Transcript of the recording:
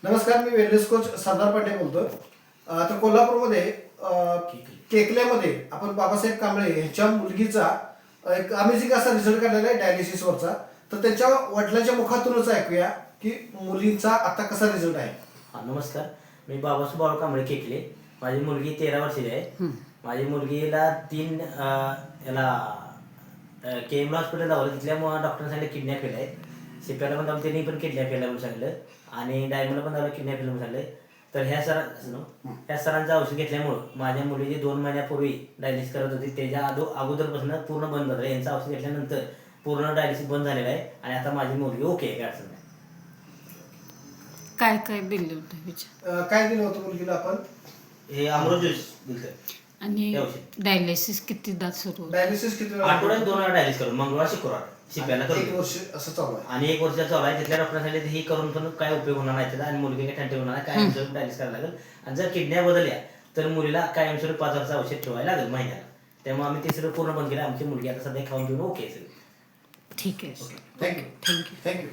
नमस्कार, मी wellness coach सरदार पांडे बोलतो. तर कोल्हापूरमध्ये केकल्यामध्ये आपण बाबासाहेब कांबळे यांच्या मुलगीचा एक अमेझिंग असा रिझल्ट काढलेला आहे डायलिसिसवरचा. तर त्यांच्या वडिलांच्या मुखातूनच ऐकूया की मुलींचा आता कसा रिझल्ट आहे. नमस्कार, मी बाबासाहेब बाळू कांबळे केकले. माझी मुलगी 13 वर्षाची आहे. माझी मुलगीला 3 KM हॉस्पिटल लावलं. तिथल्या डॉक्टरांनी सांगितलं किडनॅप केलं आहे. CPR पण लावलं, त्यांनी पण किडनॅप केलं म्हणून सांगितलं. आणि डायमंडला पण लावलं, किडनॅप केलं म्हणून सांगितलं. तर ह्या सरांचं औषध घेतल्यामुळं माझ्या मुलीची 2 महिन्यापूर्वी डायलिसिस करत होती, त्याच्या अगोदरपासून पूर्ण बंद झालं. यांचं औषध घेतल्यानंतर पूर्ण डायलिसिस बंद झालेलं आहे आणि आता माझी मुलगी ओके आहे, काय अडचण नाही. काय काय दिलं होतं विचार काय दिलं होतं मुलगीला आपण? हे अमृत ज्यूस दिलं. आणि हे औषध डायलिसिस कितीदा सुरू होतं? डायलिसिस किती वेळा? आठवड्यात 2 वेळा डायलिसिस करून मंगळवार शुक्रवार शिप्याला एक करून वर्ष असं चालू आहे. आणि 1 वर्षाचा चालू आहे. तिथल्या डॉक्टरांनी सांगितलं ही करून पण काय उपयोग होणार नाही त्याचा आणि मुलगी काय ठणठे होणार नाही, कायमस्वरूपी डायलिसिस करायला लागेल. आणि जर किडन्या बदलल्या तर मुलीला कायमस्वरूपी 5 वर्षाचं औषध ठेवायला लागेल महिन्याला. त्यामुळे आम्ही ते सगळं पूर्ण बंद केलं. आमची मुलगी आता सध्या खाऊन पिऊन ओके आहे सगळं. ठीक आहे. थँक्यू. थँक्यू. थँक्यू.